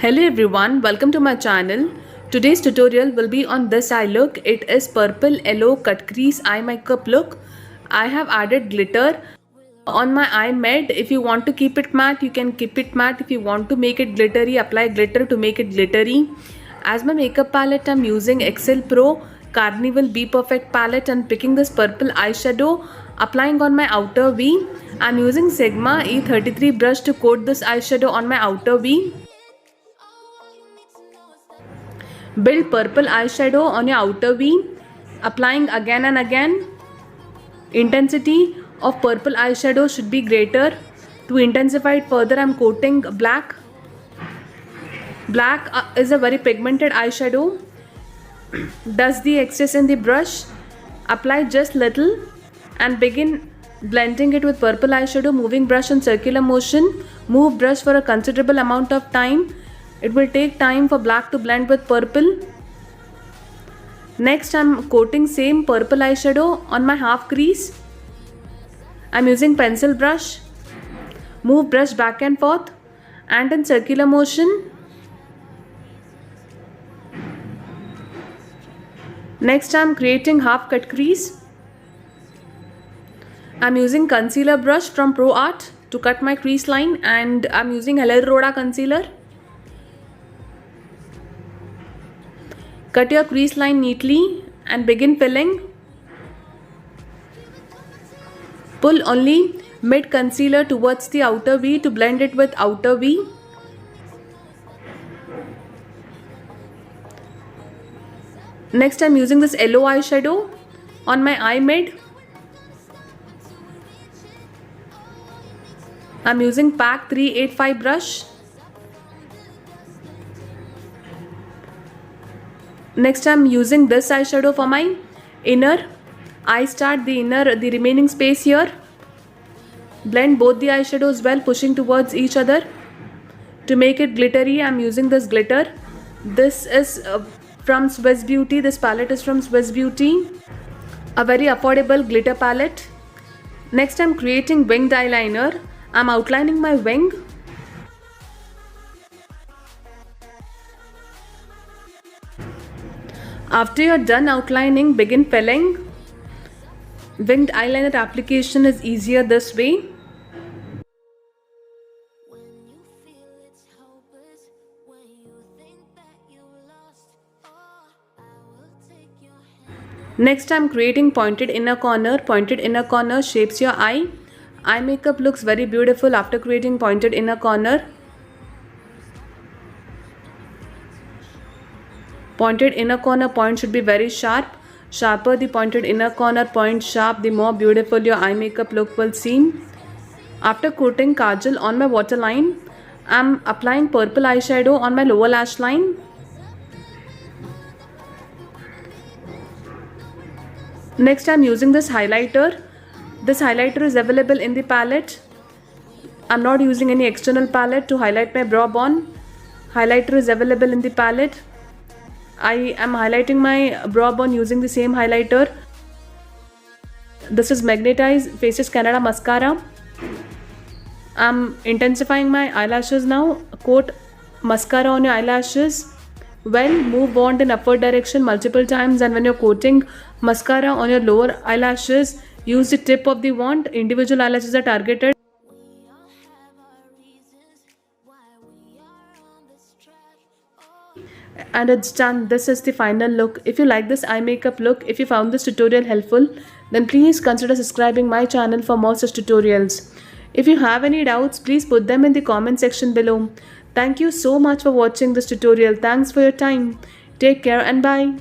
Hello everyone, welcome to my channel. Today's tutorial will be on this eye look. It is purple yellow cut crease eye makeup look. I have added glitter on my eye matte. If you want to keep it matte, you can keep it matte. If you want to make it glittery, apply glitter to make it glittery. As my makeup palette, I'm using Excel Pro Carnival Be Perfect palette and picking this purple eyeshadow, applying on my outer V. I'm using Sigma E33 brush to coat this eyeshadow on my outer V. Build purple eyeshadow on your outer V, applying again and again. Intensity of purple eyeshadow should be greater. To intensify it further, I'm coating black. Black is a very pigmented eyeshadow. Dust the excess in the brush, apply just little and begin blending it with purple eyeshadow, moving brush in circular motion. Move brush for a considerable amount of time. It will take time for black to blend with purple. Next, I'm coating same purple eyeshadow on my half crease. I'm using pencil brush. Move brush back and forth and in circular motion. Next, I'm creating half cut crease. I'm using concealer brush from Pro Art to cut my crease line, and I'm using Hello Roda concealer. Cut your crease line neatly and begin filling. Pull only mid concealer towards the outer V to blend it with outer V. Next, I'm using this yellow eyeshadow on my eye mid. I'm using PAC 385 brush. Next, I'm using this eyeshadow for my inner. I start the remaining space here. Blend both the eyeshadows well, pushing towards each other. To make it glittery, I'm using this glitter. This is from Swiss Beauty. This palette is from Swiss Beauty. A very affordable glitter palette. Next, I'm creating winged eyeliner. I'm outlining my wing. After you're done outlining, begin filling. Winged eyeliner application is easier this way. Next, I'm creating pointed inner corner. Pointed inner corner shapes your eye. Eye makeup looks very beautiful after creating pointed inner corner. Pointed inner corner point should be very sharp. Sharper the pointed inner corner point sharp, the more beautiful your eye makeup look will seem. After coating kajal on my waterline, I'm applying purple eyeshadow on my lower lash line. Next, I'm using this highlighter. This highlighter is available in the palette. I'm not using any external palette to highlight my brow bone. Highlighter is available in the palette. I am highlighting my brow bone using the same highlighter. This is Magnetize Faces Canada mascara. I'm intensifying my eyelashes now. Coat mascara on your eyelashes. Well, move wand in upward direction multiple times, and when you're coating mascara on your lower eyelashes, use the tip of the wand. Individual eyelashes are targeted. And it's done. This is the final look. If you like this eye makeup look, if you found this tutorial helpful, then please consider subscribing my channel for more such tutorials. If you have any doubts, please put them in the comment section below. Thank you so much for watching this tutorial. Thanks for your time. Take care and bye.